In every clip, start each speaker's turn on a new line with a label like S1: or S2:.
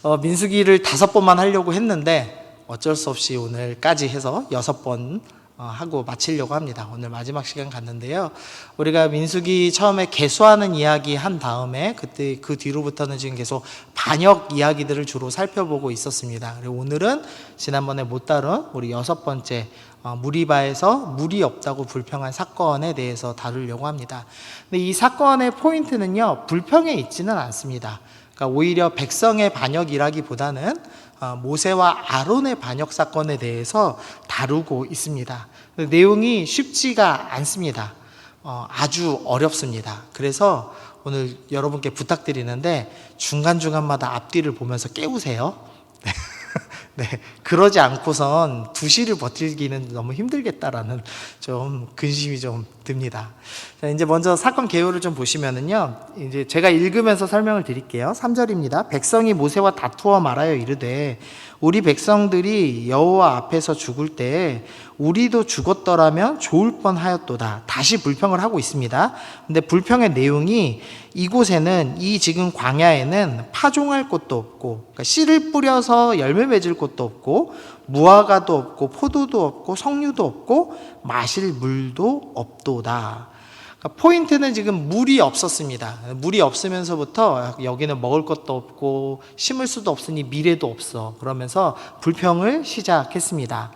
S1: 민수기를 5번만 하려고 했는데 어쩔 수 없이 오늘까지 해서 6번 하고 마치려고 합니다. 오늘 마지막 시간 갔는데요. 우리가 민수기 처음에 개수하는 이야기 한 다음에 그때 그 뒤로부터는 지금 계속 반역 이야기들을 주로 살펴보고 있었습니다. 그리고 오늘은 지난번에 못 다룬 우리 6번째 무리바에서 물이 없다고 불평한 사건에 대해서 다루려고 합니다. 근데 이 사건의 포인트는요, 불평에 있지는 않습니다. 그러니까 오히려 백성의 반역이라기보다는 모세와 아론의 반역 사건에 대해서 다루고 있습니다. 내용이 쉽지가 않습니다. 아주 어렵습니다. 그래서 오늘 여러분께 부탁드리는데 중간중간마다 앞뒤를 보면서 깨우세요. 네, 그러지 않고선 2시를 버티기는 너무 힘들겠다라는 좀 근심이 좀 듭니다. 자, 이제 먼저 사건 개요를 좀 보시면은요, 이제 제가 읽으면서 설명을 드릴게요. 3절입니다. 백성이 모세와 다투어 말하여 이르되 우리 백성들이 여호와 앞에서 죽을 때 우리도 죽었더라면 좋을 뻔하였도다. 다시 불평을 하고 있습니다. 근데 불평의 내용이 이곳에는, 이 지금 광야에는 파종할 곳도 없고, 그러니까 씨를 뿌려서 열매 맺을 곳도 없고, 무화과도 없고, 포도도 없고, 석류도 없고, 마실 물도 없도다. 그러니까 포인트는 지금 물이 없었습니다. 물이 없으면서부터 여기는 먹을 것도 없고 심을 수도 없으니 미래도 없어, 그러면서 불평을 시작했습니다.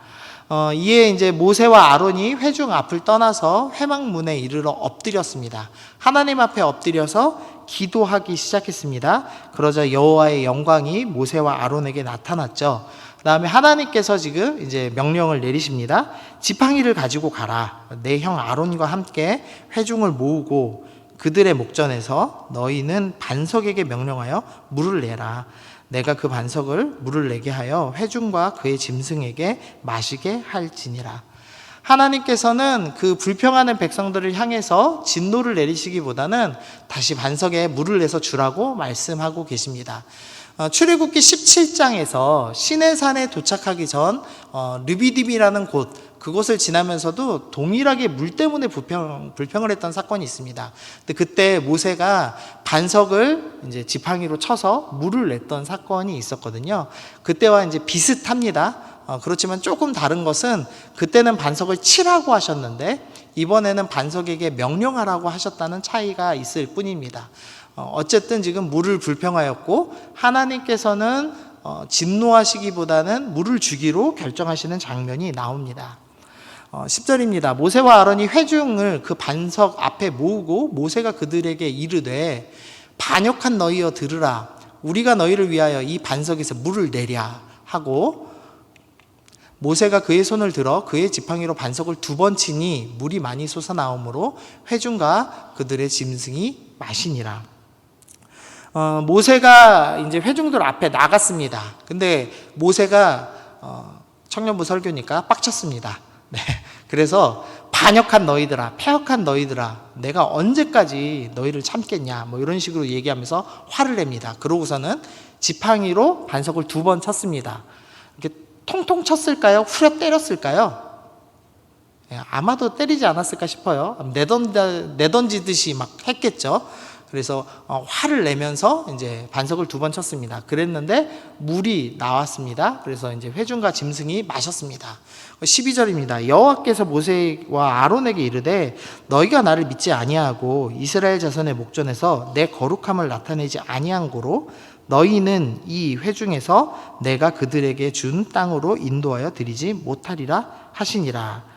S1: 이에 이제 모세와 아론이 회중 앞을 떠나서 회막문에 이르러 엎드렸습니다. 하나님 앞에 엎드려서 기도하기 시작했습니다. 그러자 여호와의 영광이 모세와 아론에게 나타났죠. 그 다음에 하나님께서 지금 이제 명령을 내리십니다. 지팡이를 가지고 가라. 내 형 아론과 함께 회중을 모으고 그들의 목전에서 너희는 반석에게 명령하여 물을 내라. 내가 그 반석을 물을 내게 하여 회중과 그의 짐승에게 마시게 할지니라. 하나님께서는 그 불평하는 백성들을 향해서 진노를 내리시기보다는 다시 반석에 물을 내서 주라고 말씀하고 계십니다. 출애굽기 17장에서 시내산에 도착하기 전 르비딤이라는 곳, 그곳을 지나면서도 동일하게 물 때문에 불평을 했던 사건이 있습니다. 근데 그때 모세가 반석을 이제 지팡이로 쳐서 물을 냈던 사건이 있었거든요. 그때와 이제 비슷합니다. 그렇지만 조금 다른 것은 그때는 반석을 치라고 하셨는데 이번에는 반석에게 명령하라고 하셨다는 차이가 있을 뿐입니다. 어쨌든 지금 물을 불평하였고 하나님께서는 진노하시기보다는 물을 주기로 결정하시는 장면이 나옵니다. 10절입니다. 모세와 아론이 회중을 그 반석 앞에 모으고 모세가 그들에게 이르되 반역한 너희여 들으라. 우리가 너희를 위하여 이 반석에서 물을 내랴 하고, 모세가 그의 손을 들어 그의 지팡이로 반석을 2번 치니 물이 많이 솟아나오므로 회중과 그들의 짐승이 마시니라. 모세가 이제 회중들 앞에 나갔습니다. 근데 모세가 청년부 설교니까 빡쳤습니다. 네. 그래서 반역한 너희들아, 패역한 너희들아, 내가 언제까지 너희를 참겠냐, 뭐 이런 식으로 얘기하면서 화를 냅니다. 그러고서는 지팡이로 반석을 2번 쳤습니다. 이렇게 통통 쳤을까요? 후려 때렸을까요? 아마도 때리지 않았을까 싶어요. 내던지듯이 막 했겠죠. 그래서 화를 내면서 이제 반석을 2번 쳤습니다. 그랬는데 물이 나왔습니다. 그래서 이제 회중과 짐승이 마셨습니다. 12절입니다. 여호와께서 모세와 아론에게 이르되 너희가 나를 믿지 아니하고 이스라엘 자손의 목전에서 내 거룩함을 나타내지 아니한 고로 너희는 이 회중에서 내가 그들에게 준 땅으로 인도하여 드리지 못하리라 하시니라.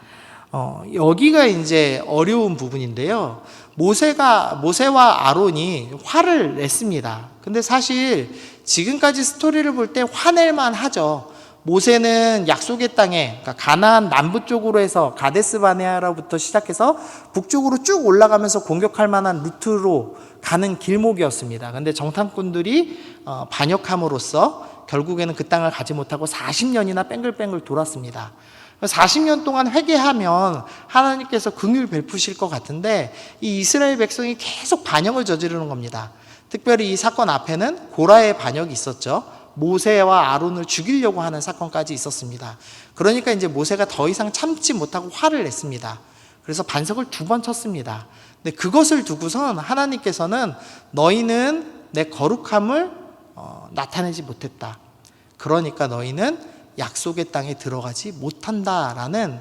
S1: 여기가 이제 어려운 부분인데요. 모세와 아론이 화를 냈습니다. 근데 사실 지금까지 스토리를 볼 때 화낼만 하죠. 모세는 약속의 땅에, 그러니까 가나안 남부 쪽으로 해서 가데스 바네아로부터 시작해서 북쪽으로 쭉 올라가면서 공격할 만한 루트로 가는 길목이었습니다. 근데 정탐꾼들이 반역함으로써 결국에는 그 땅을 가지 못하고 40년이나 뺑글뺑글 돌았습니다. 40년 동안 회개하면 하나님께서 긍휼 베푸실 것 같은데 이 이스라엘 백성이 계속 반역을 저지르는 겁니다. 특별히 이 사건 앞에는 고라의 반역이 있었죠. 모세와 아론을 죽이려고 하는 사건까지 있었습니다. 그러니까 이제 모세가 더 이상 참지 못하고 화를 냈습니다. 그래서 반석을 2번 쳤습니다. 근데 그것을 두고선 하나님께서는 너희는 내 거룩함을 나타내지 못했다. 그러니까 너희는 약속의 땅에 들어가지 못한다라는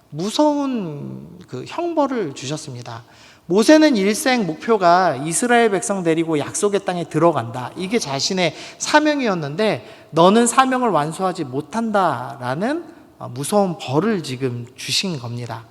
S1: 무서운 그 형벌을 주셨습니다. 모세는 일생 목표가 이스라엘 백성 데리고 약속의 땅에 들어간다. 이게 자신의 사명이었는데 너는 사명을 완수하지 못한다라는 무서운 벌을 지금 주신 겁니다.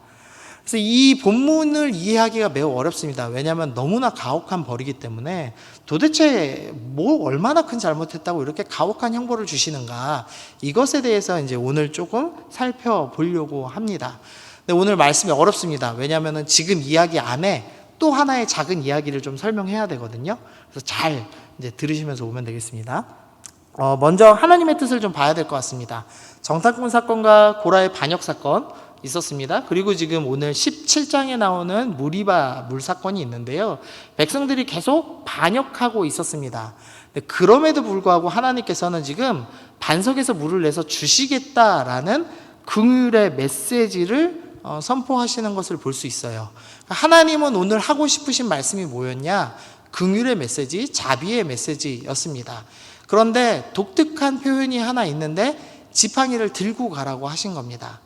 S1: 그래서 이 본문을 이해하기가 매우 어렵습니다. 왜냐하면 너무나 가혹한 벌이기 때문에 도대체 뭐 얼마나 큰 잘못했다고 이렇게 가혹한 형벌을 주시는가, 이것에 대해서 이제 오늘 조금 살펴보려고 합니다. 근데 오늘 말씀이 어렵습니다. 왜냐하면 지금 이야기 안에 또 하나의 작은 이야기를 좀 설명해야 되거든요. 그래서 잘 이제 들으시면서 오면 되겠습니다. 먼저 하나님의 뜻을 좀 봐야 될 것 같습니다. 정탐꾼 사건과 고라의 반역 사건 있었습니다. 그리고 지금 오늘 17장에 나오는 무리바 물 사건이 있는데요. 백성들이 계속 반역하고 있었습니다. 그럼에도 불구하고 하나님께서는 지금 반석에서 물을 내서 주시겠다라는 긍휼의 메시지를 선포하시는 것을 볼 수 있어요. 하나님은 오늘 하고 싶으신 말씀이 뭐였냐? 긍휼의 메시지, 자비의 메시지였습니다. 그런데 독특한 표현이 하나 있는데 지팡이를 들고 가라고 하신 겁니다.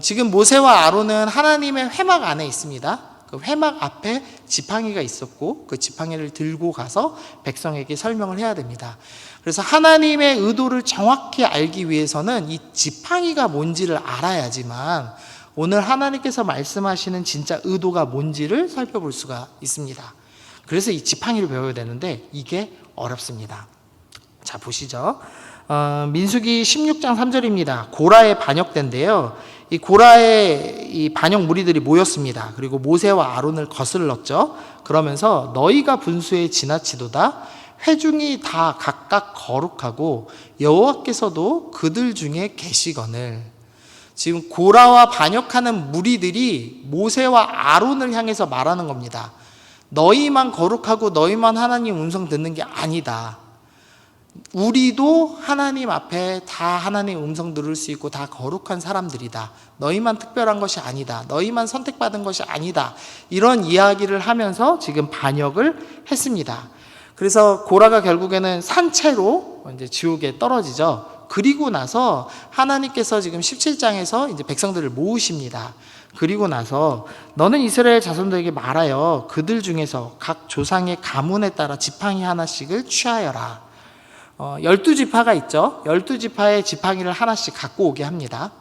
S1: 지금 모세와 아론은 하나님의 회막 안에 있습니다. 그 회막 앞에 지팡이가 있었고 그 지팡이를 들고 가서 백성에게 설명을 해야 됩니다. 그래서 하나님의 의도를 정확히 알기 위해서는 이 지팡이가 뭔지를 알아야지만 오늘 하나님께서 말씀하시는 진짜 의도가 뭔지를 살펴볼 수가 있습니다. 그래서 이 지팡이를 배워야 되는데 이게 어렵습니다. 자, 보시죠. 민수기 16장 3절입니다. 고라의 반역 때인데요. 이 고라의 이 반역 무리들이 모였습니다. 그리고 모세와 아론을 거슬렀죠. 그러면서 너희가 분수에 지나치도다. 회중이 다 각각 거룩하고 여호와께서도 그들 중에 계시거늘. 지금 고라와 반역하는 무리들이 모세와 아론을 향해서 말하는 겁니다. 너희만 거룩하고 너희만 하나님 음성 듣는 게 아니다. 우리도 하나님 앞에 다 하나님 음성 들을 수 있고 다 거룩한 사람들이다. 너희만 특별한 것이 아니다. 너희만 선택받은 것이 아니다. 이런 이야기를 하면서 지금 반역을 했습니다. 그래서 고라가 결국에는 산채로 이제 지옥에 떨어지죠. 그리고 나서 하나님께서 지금 17장에서 이제 백성들을 모으십니다. 그리고 나서 너는 이스라엘 자손들에게 말하여 그들 중에서 각 조상의 가문에 따라 지팡이 하나씩을 취하여라. 12지파가 있죠. 12지파의 지팡이를 하나씩 갖고 오게 합니다.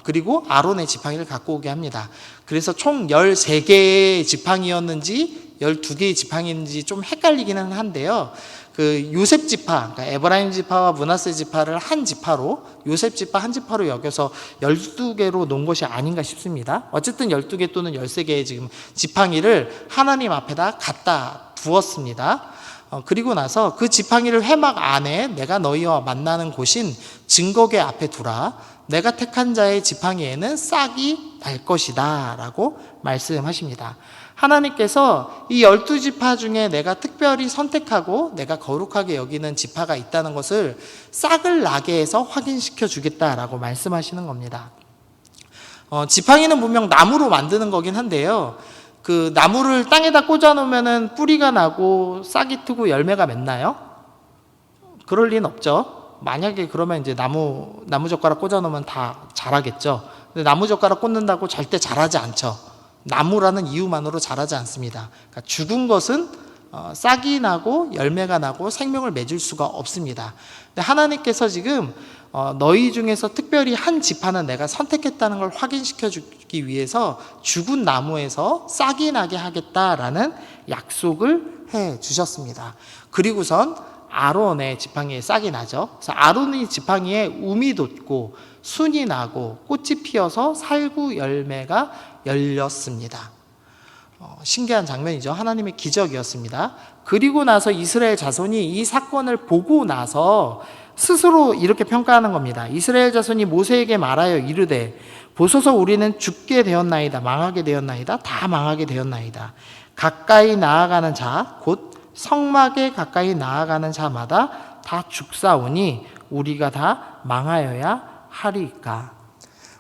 S1: 그리고 아론의 지팡이를 갖고 오게 합니다. 그래서 총 13개의 지팡이였는지 12개의 지팡이인지 좀 헷갈리기는 한데요. 그 요셉 지파, 그러니까 에브라임 지파와 므낫세 지파를 한 지파로, 요셉 지파 한 지파로 여겨서 12개로 놓은 것이 아닌가 싶습니다. 어쨌든 12개 또는 13개의 지금 지팡이를 하나님 앞에다 갖다 두었습니다. 그리고 나서 그 지팡이를 회막 안에 내가 너희와 만나는 곳인 증거궤 앞에 두라. 내가 택한 자의 지팡이에는 싹이 날 것이다 라고 말씀하십니다. 하나님께서 이 12지파 중에 내가 특별히 선택하고 내가 거룩하게 여기는 지파가 있다는 것을 싹을 나게 해서 확인시켜 주겠다라고 말씀하시는 겁니다. 지팡이는 분명 나무로 만드는 거긴 한데요. 그 나무를 땅에다 꽂아 놓으면은 뿌리가 나고 싹이 트고 열매가 맺나요? 그럴 리는 없죠. 만약에 그러면 이제 나무젓가락 꽂아 놓으면 다 자라겠죠. 근데 나무젓가락 꽂는다고 절대 자라지 않죠. 나무라는 이유만으로 자라지 않습니다. 그러니까 죽은 것은 싹이 나고 열매가 나고 생명을 맺을 수가 없습니다. 근데 하나님께서 지금 너희 중에서 특별히 한 지파는 내가 선택했다는 걸 확인시켜 주기 위해서 죽은 나무에서 싹이 나게 하겠다라는 약속을 해 주셨습니다. 그리고선 아론의 지팡이에 싹이 나죠. 그래서 아론의 지팡이에 움이 돋고 순이 나고 꽃이 피어서 살구 열매가 열렸습니다. 신기한 장면이죠. 하나님의 기적이었습니다. 그리고 나서 이스라엘 자손이 이 사건을 보고 나서 스스로 이렇게 평가하는 겁니다. 이스라엘 자손이 모세에게 말하여 이르되 보소서 우리는 죽게 되었나이다. 망하게 되었나이다. 다 망하게 되었나이다. 가까이 나아가는 자 곧 성막에 가까이 나아가는 자마다 다 죽사오니 우리가 다 망하여야 하리까.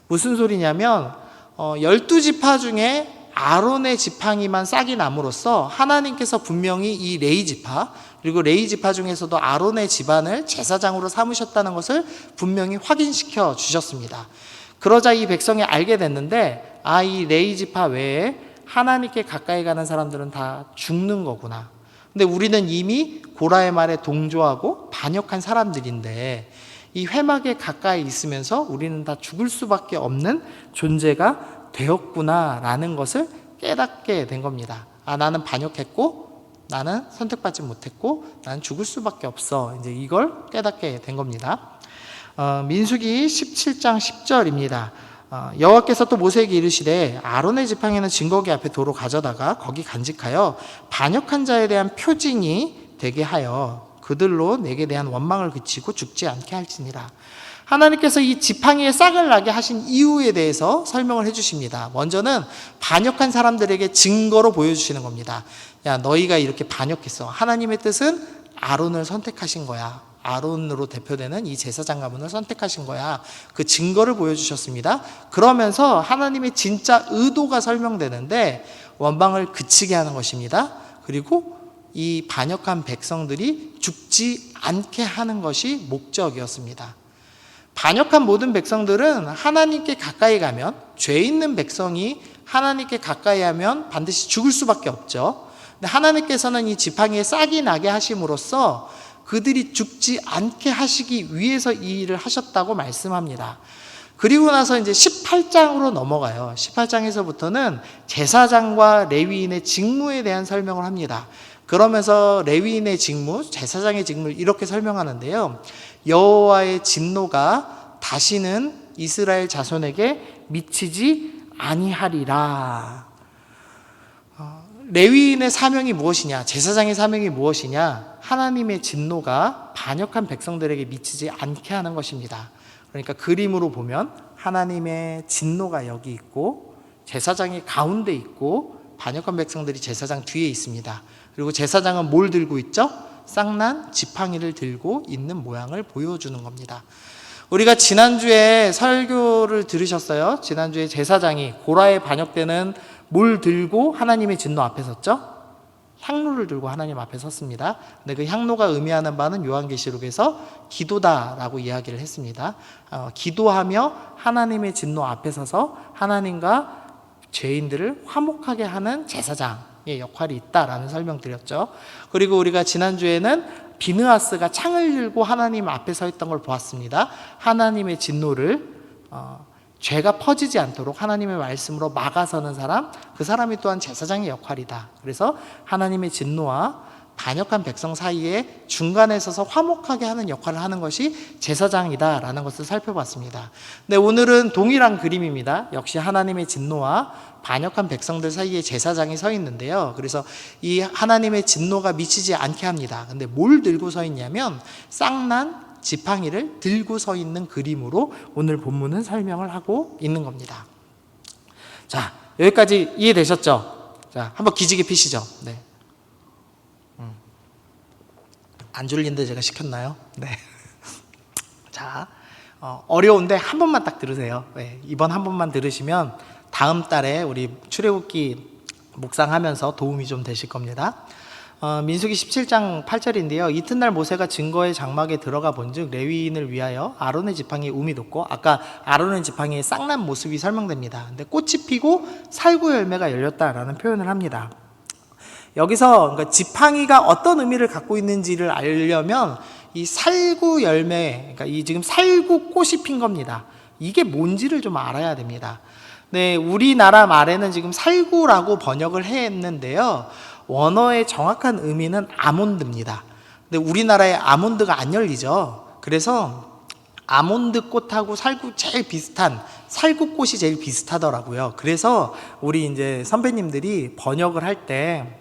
S1: 무슨 소리냐면 12지파 중에 아론의 지팡이만 싹이 남으로써 하나님께서 분명히 이 레위 지파, 그리고 레위 지파 중에서도 아론의 집안을 제사장으로 삼으셨다는 것을 분명히 확인시켜 주셨습니다. 그러자 이 백성이 알게 됐는데, 이 레위 지파 외에 하나님께 가까이 가는 사람들은 다 죽는 거구나. 근데 우리는 이미 고라의 말에 동조하고 반역한 사람들인데, 이 회막에 가까이 있으면서 우리는 다 죽을 수밖에 없는 존재가 되었구나라는 것을 깨닫게 된 겁니다. 나는 반역했고, 나는 선택받지 못했고, 나는 죽을 수밖에 없어. 이제 이걸 깨닫게 된 겁니다. 민수기 17장 10절입니다. 여호와께서 또 모세에게 이르시되 아론의 지팡이는 증거기 앞에 도로 가져다가 거기 간직하여 반역한 자에 대한 표징이 되게 하여 그들로 내게 대한 원망을 그치고 죽지 않게 할지니라. 하나님께서 이 지팡이에 싹을 나게 하신 이유에 대해서 설명을 해주십니다. 먼저는 반역한 사람들에게 증거로 보여주시는 겁니다. 야, 너희가 이렇게 반역했어. 하나님의 뜻은 아론을 선택하신 거야. 아론으로 대표되는 이 제사장 가문을 선택하신 거야. 그 증거를 보여주셨습니다. 그러면서 하나님의 진짜 의도가 설명되는데 원망을 그치게 하는 것입니다. 그리고 이 반역한 백성들이 죽지 않게 하는 것이 목적이었습니다. 반역한 모든 백성들은 하나님께 가까이 가면, 죄 있는 백성이 하나님께 가까이 하면 반드시 죽을 수밖에 없죠. 근데 하나님께서는 이 지팡이에 싹이 나게 하심으로써 그들이 죽지 않게 하시기 위해서 이 일을 하셨다고 말씀합니다. 그리고 나서 이제 18장으로 넘어가요. 18장에서부터는 제사장과 레위인의 직무에 대한 설명을 합니다. 그러면서 레위인의 직무, 제사장의 직무를 이렇게 설명하는데요. 여호와의 진노가 다시는 이스라엘 자손에게 미치지 아니하리라. 레위인의 사명이 무엇이냐? 제사장의 사명이 무엇이냐? 하나님의 진노가 반역한 백성들에게 미치지 않게 하는 것입니다. 그러니까 그림으로 보면 하나님의 진노가 여기 있고 제사장이 가운데 있고 반역한 백성들이 제사장 뒤에 있습니다. 그리고 제사장은 뭘 들고 있죠? 쌍난 지팡이를 들고 있는 모양을 보여주는 겁니다. 우리가 지난주에 설교를 들으셨어요? 지난주에 제사장이 고라에 반역되는 뭘 들고 하나님의 진노 앞에 섰죠? 향로를 들고 하나님 앞에 섰습니다. 근데 그 향로가 의미하는 바는 요한계시록에서 기도다라고 이야기를 했습니다. 기도하며 하나님의 진노 앞에 서서 하나님과 죄인들을 화목하게 하는 제사장의 역할이 있다라는 설명드렸죠. 그리고 우리가 지난주에는 비느하스가 창을 들고 하나님 앞에 서 있던 걸 보았습니다. 하나님의 진노를 죄가 퍼지지 않도록 하나님의 말씀으로 막아서는 사람, 그 사람이 또한 제사장의 역할이다. 그래서 하나님의 진노와 반역한 백성 사이에 중간에 서서 화목하게 하는 역할을 하는 것이 제사장이다라는 것을 살펴봤습니다. 근데 오늘은 동일한 그림입니다. 역시 하나님의 진노와 반역한 백성들 사이에 제사장이 서 있는데요. 그래서 이 하나님의 진노가 미치지 않게 합니다. 근데 뭘 들고 서 있냐면 쌍난 지팡이를 들고 서 있는 그림으로 오늘 본문은 설명을 하고 있는 겁니다. 자, 여기까지 이해되셨죠? 자, 한번 기지개 피시죠. 네. 안 졸린데 제가 시켰나요? 네. 자, 어려운데 한 번만 딱 들으세요. 네, 이번 한 번만 들으시면 다음 달에 우리 출애굽기 묵상하면서 도움이 좀 되실 겁니다. 민수기 17장 8절인데요. 이튿날 모세가 증거의 장막에 들어가 본즉 레위인을 위하여 아론의 지팡이에 움이 돋고, 아까 아론의 지팡이의 쌍난 모습이 설명됩니다. 근데 꽃이 피고 살구 열매가 열렸다라는 표현을 합니다. 여기서 그러니까 지팡이가 어떤 의미를 갖고 있는지를 알려면 이 살구 열매, 그러니까 이 지금 살구 꽃이 핀 겁니다. 이게 뭔지를 좀 알아야 됩니다. 네, 우리나라 말에는 지금 살구라고 번역을 했는데요. 원어의 정확한 의미는 아몬드입니다. 근데 우리나라에 아몬드가 안 열리죠. 그래서 아몬드 꽃하고 살구 제일 비슷한 살구꽃이 제일 비슷하더라고요. 그래서 우리 이제 선배님들이 번역을 할 때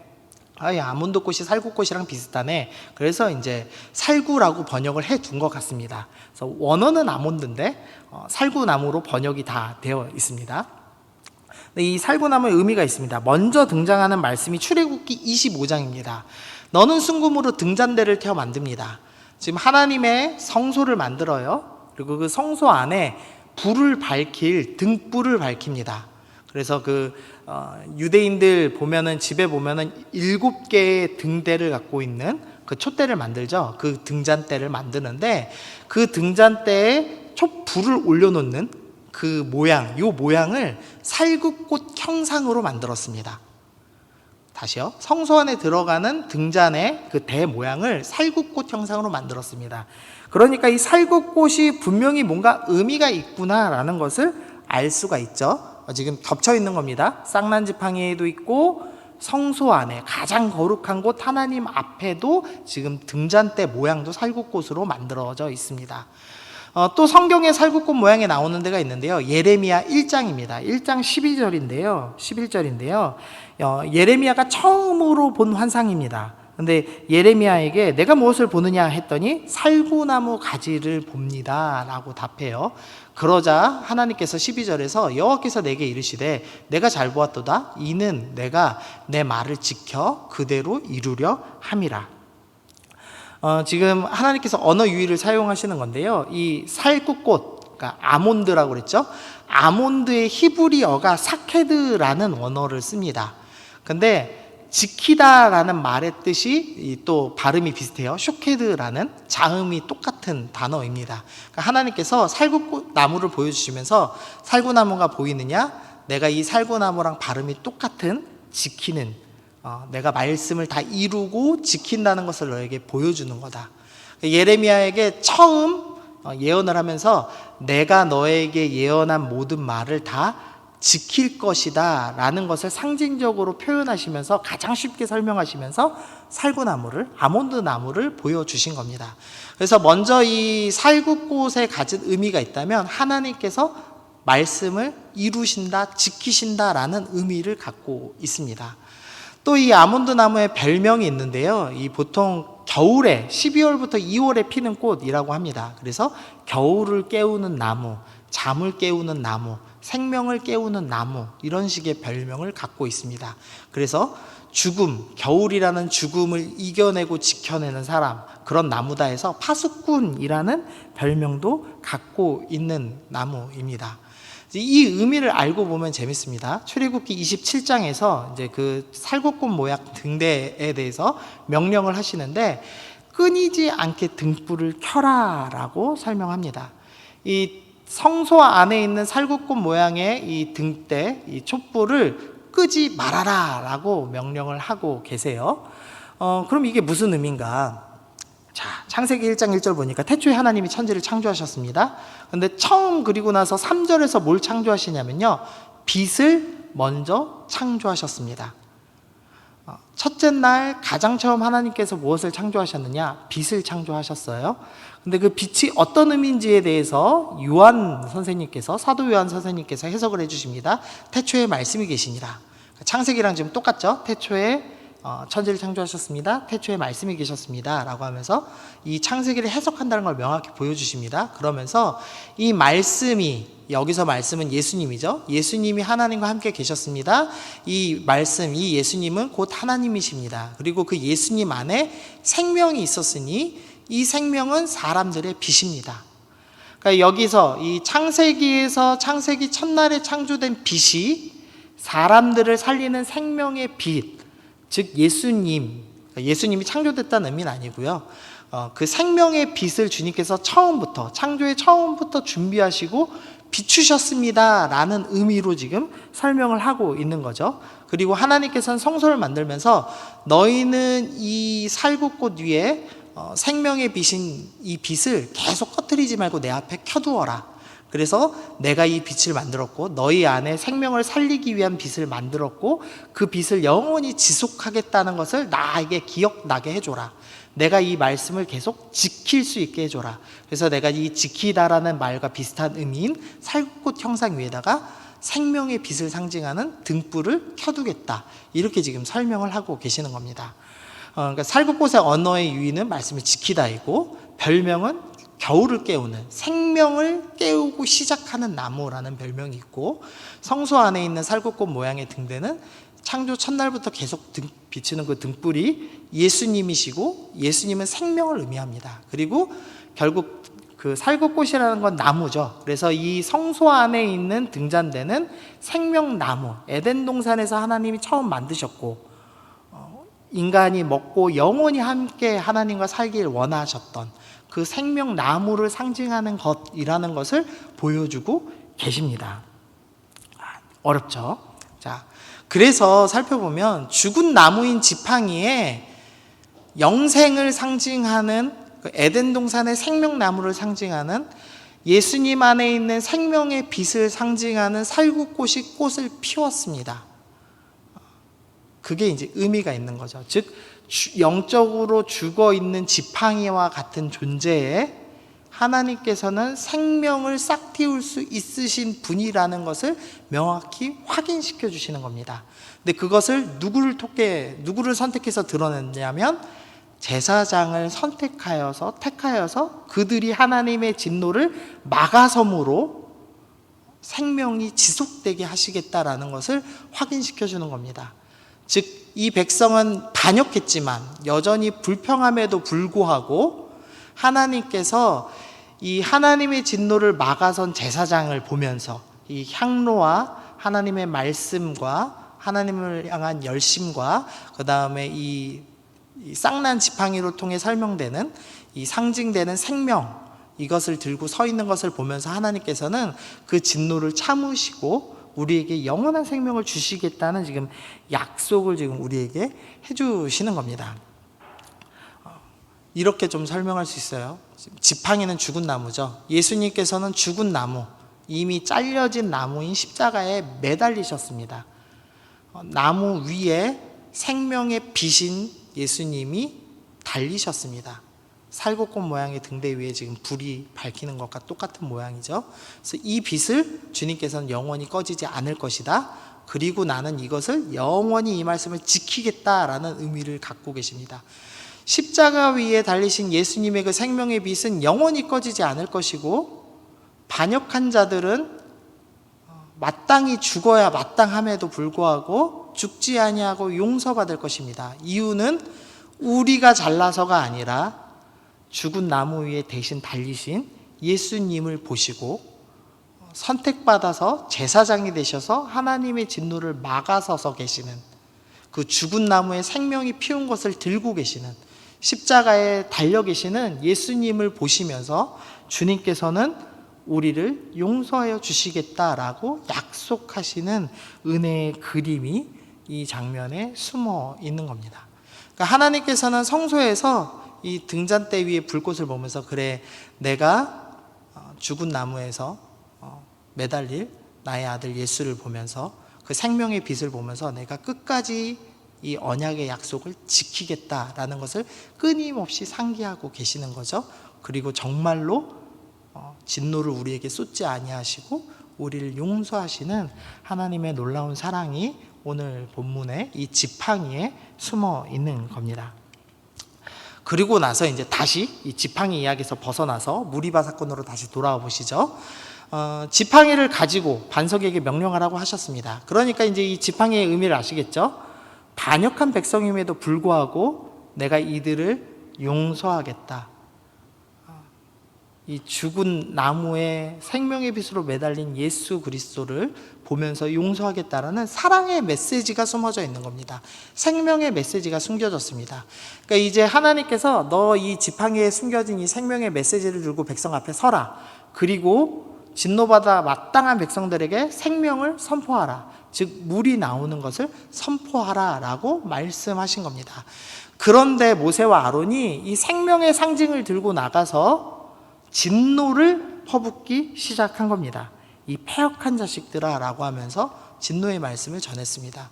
S1: 아몬드 꽃이 살구꽃이랑 비슷하네. 그래서 이제 살구라고 번역을 해 둔 것 같습니다. 그래서 원어는 아몬드인데 살구나무로 번역이 다 되어 있습니다. 이 살구나무의 의미가 있습니다. 먼저 등장하는 말씀이 출애굽기 25장입니다. 너는 순금으로 등잔대를 태워 만듭니다. 지금 하나님의 성소를 만들어요. 그리고 그 성소 안에 불을 밝힐 등불을 밝힙니다. 그래서 유대인들 보면은 집에 보면은 7개의 등대를 갖고 있는 그 촛대를 만들죠. 그 등잔대를 만드는데 그 등잔대에 촛불을 올려놓는 그 모양, 이 모양을 살구꽃 형상으로 만들었습니다. 다시요. 성소 안에 들어가는 등잔의 그 대 모양을 살구꽃 형상으로 만들었습니다. 그러니까 이 살구꽃이 분명히 뭔가 의미가 있구나라는 것을 알 수가 있죠. 지금 겹쳐 있는 겁니다. 쌍난지팡이에도 있고 성소 안에 가장 거룩한 곳 하나님 앞에도 지금 등잔대 모양도 살구꽃으로 만들어져 있습니다. 또 성경에 살구꽃 모양이 나오는 데가 있는데요. 예레미야 1장입니다. 1장 11절인데요. 예레미야가 처음으로 본 환상입니다. 근데 예레미야에게 내가 무엇을 보느냐 했더니 살구나무 가지를 봅니다 라고 답해요. 그러자 하나님께서 12절에서 여호와께서 내게 이르시되 내가 잘 보았도다 이는 내가 내 말을 지켜 그대로 이루려 함이라. 지금 하나님께서 언어 유희를 사용하시는 건데요. 이 살구꽃, 그러니까 아몬드라고 그랬죠. 아몬드의 히브리어가 사케드라는 언어를 씁니다. 근데 지키다라는 말의 뜻이 또 발음이 비슷해요. 쇼케드라는 자음이 똑같은 단어입니다. 그러니까 하나님께서 살구꽃 나무를 보여주시면서 살구나무가 보이느냐? 내가 이 살구나무랑 발음이 똑같은 지키는 내가 말씀을 다 이루고 지킨다는 것을 너에게 보여주는 거다. 예레미야에게 처음 예언을 하면서 내가 너에게 예언한 모든 말을 다 지킬 것이다 라는 것을 상징적으로 표현하시면서 가장 쉽게 설명하시면서 살구나무를, 아몬드 나무를 보여주신 겁니다. 그래서 먼저 이 살구꽃에 가진 의미가 있다면 하나님께서 말씀을 이루신다, 지키신다 라는 의미를 갖고 있습니다. 또 이 아몬드 나무의 별명이 있는데요. 이 보통 겨울에 12월부터 2월에 피는 꽃이라고 합니다. 그래서 겨울을 깨우는 나무, 잠을 깨우는 나무, 생명을 깨우는 나무 이런 식의 별명을 갖고 있습니다. 그래서 죽음, 겨울이라는 죽음을 이겨내고 지켜내는 사람 그런 나무다 해서 파수꾼이라는 별명도 갖고 있는 나무입니다. 이 의미를 알고 보면 재밌습니다. 출애굽기 27장에서 이제 그 살구꽃 모양 등대에 대해서 명령을 하시는데 끊이지 않게 등불을 켜라라고 설명합니다. 이 성소 안에 있는 살구꽃 모양의 이 등대, 이 촛불을 끄지 말아라라고 명령을 하고 계세요. 그럼 이게 무슨 의미인가? 자, 창세기 1장 1절 보니까 태초에 하나님이 천지를 창조하셨습니다. 근데 처음 그리고 나서 3절에서 뭘 창조하시냐면요. 빛을 먼저 창조하셨습니다. 첫째 날 가장 처음 하나님께서 무엇을 창조하셨느냐? 빛을 창조하셨어요. 근데 그 빛이 어떤 의미인지에 대해서 사도 요한 선생님께서 해석을 해주십니다. 태초에 말씀이 계시니라. 창세기랑 지금 똑같죠? 태초에 천지를 창조하셨습니다. 태초에 말씀이 계셨습니다. 라고 하면서 이 창세기를 해석한다는 걸 명확히 보여주십니다. 그러면서 이 말씀이, 여기서 말씀은 예수님이죠. 예수님이 하나님과 함께 계셨습니다. 이 말씀, 이 예수님은 곧 하나님이십니다. 그리고 그 예수님 안에 생명이 있었으니 이 생명은 사람들의 빛입니다. 그러니까 여기서 이 창세기에서 창세기 첫날에 창조된 빛이 사람들을 살리는 생명의 빛, 즉 예수님이 창조됐다는 의미는 아니고요. 그 생명의 빛을 주님께서 창조의 처음부터 준비하시고 비추셨습니다 라는 의미로 지금 설명을 하고 있는 거죠. 그리고 하나님께서는 성소를 만들면서 너희는 이 살구꽃 위에 생명의 빛인 이 빛을 계속 꺼뜨리지 말고 내 앞에 켜두어라. 그래서 내가 이 빛을 만들었고 너희 안에 생명을 살리기 위한 빛을 만들었고 그 빛을 영원히 지속하겠다는 것을 나에게 기억나게 해줘라. 내가 이 말씀을 계속 지킬 수 있게 해줘라. 그래서 내가 이 지키다라는 말과 비슷한 의미인 살구꽃 형상 위에다가 생명의 빛을 상징하는 등불을 켜두겠다. 이렇게 지금 설명을 하고 계시는 겁니다. 그러니까 살구꽃의 언어의 유의는 말씀을 지키다이고 별명은 겨울을 깨우는, 생명을 깨우고 시작하는 나무라는 별명이 있고 성소 안에 있는 살구꽃 모양의 등대는 창조 첫날부터 계속 비추는 그 등불이 예수님이시고 예수님은 생명을 의미합니다. 그리고 결국 그 살구꽃이라는 건 나무죠. 그래서 이 성소 안에 있는 등잔대는 생명나무, 에덴 동산에서 하나님이 처음 만드셨고, 인간이 먹고 영원히 함께 하나님과 살길 원하셨던 그 생명나무를 상징하는 것이라는 것을 보여주고 계십니다. 어렵죠? 자, 그래서 살펴보면 죽은 나무인 지팡이에 영생을 상징하는 그 에덴 동산의 생명나무를 상징하는 예수님 안에 있는 생명의 빛을 상징하는 살구꽃이 꽃을 피웠습니다. 그게 이제 의미가 있는 거죠. 즉 영적으로 죽어 있는 지팡이와 같은 존재에 하나님께서는 생명을 싹 틔울 수 있으신 분이라는 것을 명확히 확인시켜 주시는 겁니다. 근데 그것을 누구를 선택해서 드러냈냐면 제사장을 택하여서 그들이 하나님의 진노를 막아섬으로 생명이 지속되게 하시겠다라는 것을 확인시켜 주는 겁니다. 즉 이 백성은 반역했지만 여전히 불평함에도 불구하고 하나님께서 이 하나님의 진노를 막아선 제사장을 보면서 이 향로와 하나님의 말씀과 하나님을 향한 열심과 그 다음에 이 쌍난 지팡이로 통해 설명되는 이 상징되는 생명, 이것을 들고 서 있는 것을 보면서 하나님께서는 그 진노를 참으시고 우리에게 영원한 생명을 주시겠다는 지금 약속을 지금 우리에게 해주시는 겁니다. 이렇게 좀 설명할 수 있어요. 지팡이는 죽은 나무죠. 예수님께서는 죽은 나무, 이미 잘려진 나무인 십자가에 매달리셨습니다. 나무 위에 생명의 빛인 예수님이 달리셨습니다. 살구꽃 모양의 등대 위에 지금 불이 밝히는 것과 똑같은 모양이죠. 그래서 이 빛을 주님께서는 영원히 꺼지지 않을 것이다. 그리고 나는 이것을 영원히 이 말씀을 지키겠다라는 의미를 갖고 계십니다. 십자가 위에 달리신 예수님의 그 생명의 빛은 영원히 꺼지지 않을 것이고, 반역한 자들은 마땅히 죽어야 마땅함에도 불구하고 죽지 아니하고 용서받을 것입니다. 이유는 우리가 잘나서가 아니라 죽은 나무 위에 대신 달리신 예수님을 보시고 선택받아서 제사장이 되셔서 하나님의 진노를 막아서서 계시는, 그 죽은 나무에 생명이 피운 것을 들고 계시는, 십자가에 달려 계시는 예수님을 보시면서 주님께서는 우리를 용서하여 주시겠다라고 약속하시는 은혜의 그림이 이 장면에 숨어 있는 겁니다. 그러니까 하나님께서는 성소에서 이 등잔대 위에 불꽃을 보면서, 그래, 내가 죽은 나무에서 매달릴 나의 아들 예수를 보면서, 그 생명의 빛을 보면서 내가 끝까지 이 언약의 약속을 지키겠다라는 것을 끊임없이 상기하고 계시는 거죠. 그리고 정말로 진노를 우리에게 쏟지 아니하시고 우리를 용서하시는 하나님의 놀라운 사랑이 오늘 본문의 이 지팡이에 숨어 있는 겁니다. 그리고 나서 이제 다시 이 지팡이 이야기에서 벗어나서 무리바 사건으로 다시 돌아와 보시죠. 지팡이를 가지고 반석에게 명령하라고 하셨습니다. 그러니까 이제 이 지팡이의 의미를 아시겠죠? 반역한 백성임에도 불구하고 내가 이들을 용서하겠다. 이 죽은 나무에 생명의 빛으로 매달린 예수 그리스도를 보면서 용서하겠다라는 사랑의 메시지가 숨어져 있는 겁니다. 생명의 메시지가 숨겨졌습니다. 그러니까 이제 하나님께서 너 이 지팡이에 숨겨진 이 생명의 메시지를 들고 백성 앞에 서라. 그리고 진노받아 마땅한 백성들에게 생명을 선포하라. 즉 물이 나오는 것을 선포하라 라고 말씀하신 겁니다. 그런데 모세와 아론이 이 생명의 상징을 들고 나가서 진노를 퍼붓기 시작한 겁니다. 이 패역한 자식들아 라고 하면서 진노의 말씀을 전했습니다.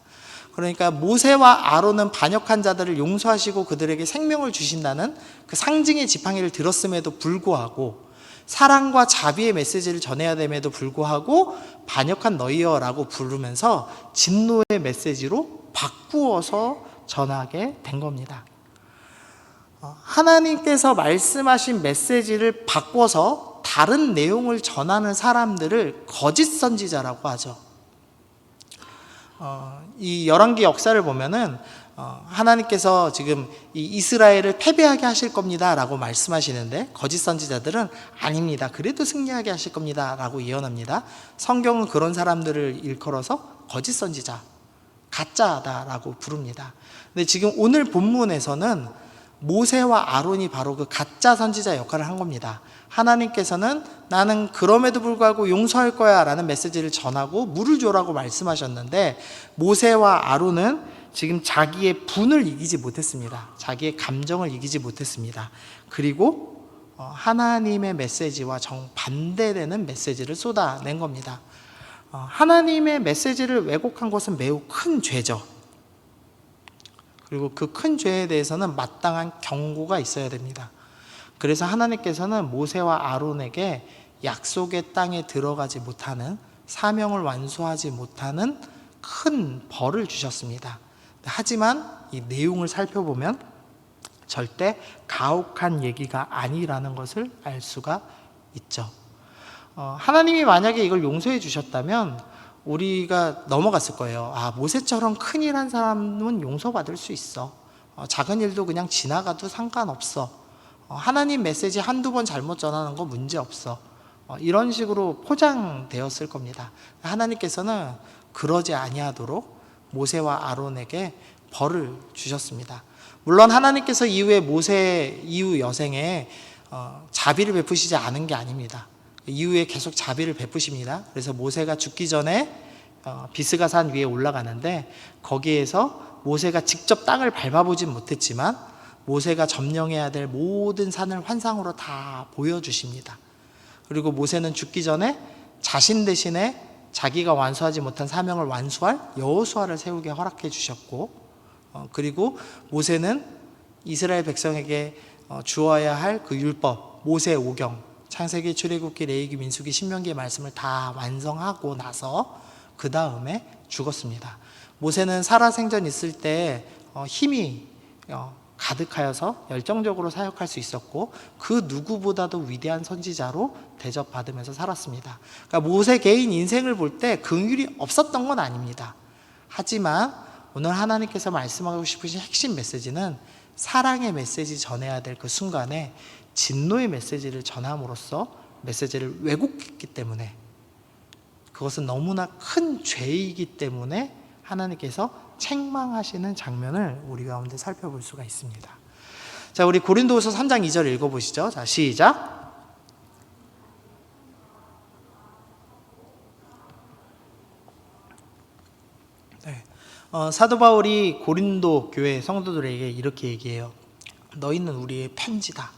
S1: 그러니까 모세와 아론은 반역한 자들을 용서하시고 그들에게 생명을 주신다는 그 상징의 지팡이를 들었음에도 불구하고, 사랑과 자비의 메시지를 전해야 됨에도 불구하고 반역한 너희여 라고 부르면서 진노의 메시지로 바꾸어서 전하게 된 겁니다. 하나님께서 말씀하신 메시지를 바꿔서 다른 내용을 전하는 사람들을 거짓 선지자라고 하죠. 이 열왕기 역사를 보면은 하나님께서 지금 이 이스라엘을 패배하게 하실 겁니다 라고 말씀하시는데, 거짓 선지자들은 아닙니다, 그래도 승리하게 하실 겁니다 라고 예언합니다. 성경은 그런 사람들을 일컬어서 거짓 선지자, 가짜다라고 부릅니다. 근데 지금 오늘 본문에서는 모세와 아론이 바로 그 가짜 선지자 역할을 한 겁니다. 하나님께서는 나는 그럼에도 불구하고 용서할 거야 라는 메시지를 전하고 물을 줘라고 말씀하셨는데, 모세와 아론은 지금 자기의 분을 이기지 못했습니다. 자기의 감정을 이기지 못했습니다. 그리고 하나님의 메시지와 정반대되는 메시지를 쏟아낸 겁니다. 하나님의 메시지를 왜곡한 것은 매우 큰 죄죠. 그리고 그 큰 죄에 대해서는 마땅한 경고가 있어야 됩니다. 그래서 하나님께서는 모세와 아론에게 약속의 땅에 들어가지 못하는, 사명을 완수하지 못하는 큰 벌을 주셨습니다. 하지만 이 내용을 살펴보면 절대 가혹한 얘기가 아니라는 것을 알 수가 있죠. 하나님이 만약에 이걸 용서해 주셨다면 우리가 넘어갔을 거예요. 모세처럼 큰일 한 사람은 용서받을 수 있어. 작은 일도 그냥 지나가도 상관없어. 하나님 메시지 한두 번 잘못 전하는 거 문제없어. 이런 식으로 포장되었을 겁니다. 하나님께서는 그러지 아니하도록 모세와 아론에게 벌을 주셨습니다. 물론 하나님께서 이후에 모세 이후 여생에 자비를 베푸시지 않은 게 아닙니다. 이후에 계속 자비를 베푸십니다. 그래서 모세가 죽기 전에 비스가산 위에 올라가는데, 거기에서 모세가 직접 땅을 밟아보진 못했지만 모세가 점령해야 될 모든 산을 환상으로 다 보여주십니다. 그리고 모세는 죽기 전에 자신 대신에 자기가 완수하지 못한 사명을 완수할 여호수아를 세우게 허락해 주셨고, 그리고 모세는 이스라엘 백성에게 주어야 할 그 율법, 모세 오경, 창세기, 출애굽기, 레위기, 민수기, 신명기의 말씀을 다 완성하고 나서 그 다음에 죽었습니다. 모세는 살아생전 있을 때 힘이 가득하여서 열정적으로 사역할 수 있었고, 그 누구보다도 위대한 선지자로 대접받으면서 살았습니다. 그러니까 모세 개인 인생을 볼 때 긍휼이 없었던 건 아닙니다. 하지만 오늘 하나님께서 말씀하고 싶으신 핵심 메시지는 사랑의 메시지 전해야 될 그 순간에 진노의 메시지를 전함으로써 메시지를 왜곡했기 때문에, 그것은 너무나 큰 죄이기 때문에 하나님께서 책망하시는 장면을 우리 가운데 살펴볼 수가 있습니다. 자, 우리 고린도후서 3장 2절 읽어보시죠. 자, 시작. 네. 사도 바울이 고린도 교회 성도들에게 이렇게 얘기해요. 너희는 우리의 편지다.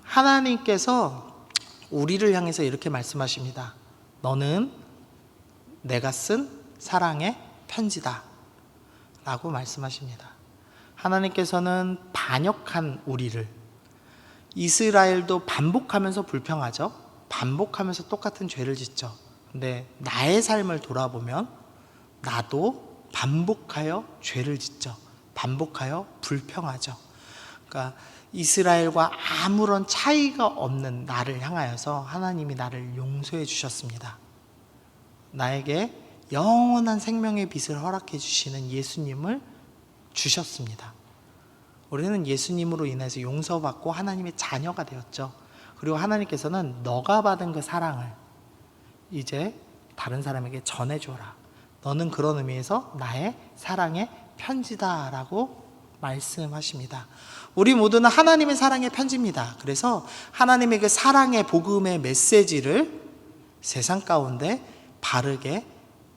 S1: 하나님께서 우리를 향해서 이렇게 말씀하십니다. 너는 내가 쓴 사랑의 편지다 라고 말씀하십니다. 하나님께서는 반역한 우리를, 이스라엘도 반복하면서 불평하죠. 반복하면서 똑같은 죄를 짓죠. 근데 나의 삶을 돌아보면 나도 반복하여 죄를 짓죠. 반복하여 불평하죠. 그러니까 이스라엘과 아무런 차이가 없는 나를 향하여서 하나님이 나를 용서해 주셨습니다. 나에게 영원한 생명의 빛을 허락해 주시는 예수님을 주셨습니다. 우리는 예수님으로 인해서 용서받고 하나님의 자녀가 되었죠. 그리고 하나님께서는 너가 받은 그 사랑을 이제 다른 사람에게 전해줘라. 너는 그런 의미에서 나의 사랑의 편지다라고 말씀하십니다. 우리 모두는 하나님의 사랑의 편지입니다. 그래서 하나님의 그 사랑의 복음의 메시지를 세상 가운데 바르게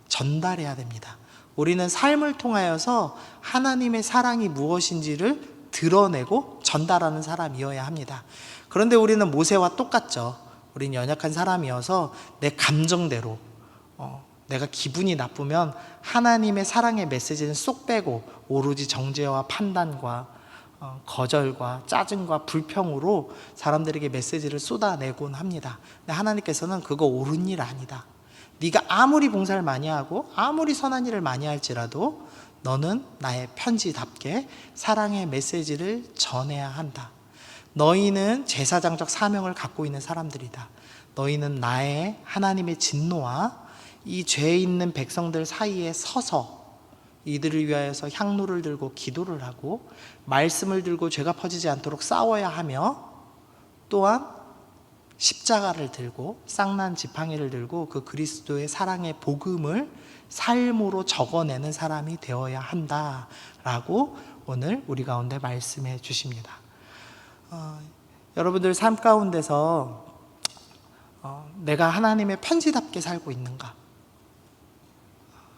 S1: 전달해야 됩니다. 우리는 삶을 통하여서 하나님의 사랑이 무엇인지를 드러내고 전달하는 사람이어야 합니다. 그런데 우리는 모세와 똑같죠. 우리는 연약한 사람이어서 내 감정대로 내가 기분이 나쁘면 하나님의 사랑의 메시지는 쏙 빼고 오로지 정죄와 판단과 거절과 짜증과 불평으로 사람들에게 메시지를 쏟아내곤 합니다. 근데 하나님께서는 그거 옳은 일 아니다. 네가 아무리 봉사를 많이 하고 아무리 선한 일을 많이 할지라도 너는 나의 편지답게 사랑의 메시지를 전해야 한다. 너희는 제사장적 사명을 갖고 있는 사람들이다. 너희는 나의 하나님의 진노와 이 죄 있는 백성들 사이에 서서 이들을 위하여서 향로를 들고 기도를 하고 말씀을 들고 죄가 퍼지지 않도록 싸워야 하며, 또한 십자가를 들고 쌍난 지팡이를 들고 그 그리스도의 사랑의 복음을 삶으로 적어내는 사람이 되어야 한다라고 오늘 우리 가운데 말씀해 주십니다. 여러분들 삶 가운데서 내가 하나님의 편지답게 살고 있는가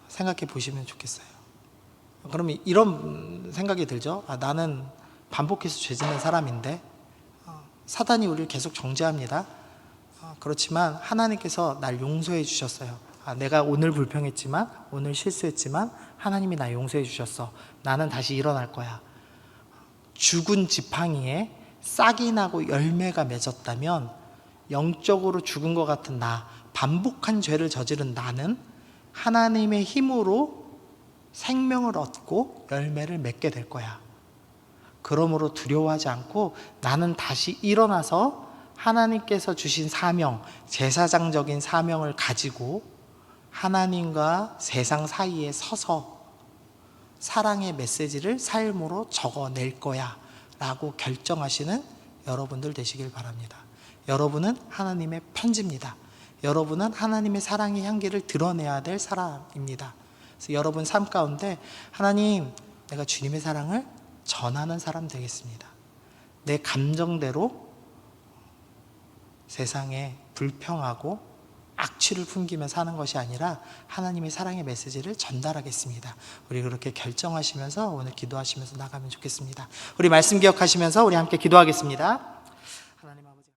S1: 생각해 보시면 좋겠어요. 그러면 이런 생각이 들죠. 나는 반복해서 죄 짓는 사람인데 사단이 우리를 계속 정죄합니다. 그렇지만 하나님께서 날 용서해 주셨어요. 내가 오늘 불평했지만, 오늘 실수했지만 하나님이 나 용서해 주셨어. 나는 다시 일어날 거야. 죽은 지팡이에 싹이 나고 열매가 맺었다면 영적으로 죽은 것 같은 나, 반복한 죄를 저지른 나는 하나님의 힘으로 생명을 얻고 열매를 맺게 될 거야. 그러므로 두려워하지 않고 나는 다시 일어나서 하나님께서 주신 사명, 제사장적인 사명을 가지고 하나님과 세상 사이에 서서 사랑의 메시지를 삶으로 적어낼 거야 라고 결정하시는 여러분들 되시길 바랍니다. 여러분은 하나님의 편지입니다. 여러분은 하나님의 사랑의 향기를 드러내야 될 사람입니다. 그래서 여러분 삶 가운데 하나님, 내가 주님의 사랑을 전하는 사람 되겠습니다. 내 감정대로 세상에 불평하고 악취를 풍기며 사는 것이 아니라 하나님의 사랑의 메시지를 전달하겠습니다. 우리 그렇게 결정하시면서 오늘 기도하시면서 나가면 좋겠습니다. 우리 말씀 기억하시면서 우리 함께 기도하겠습니다.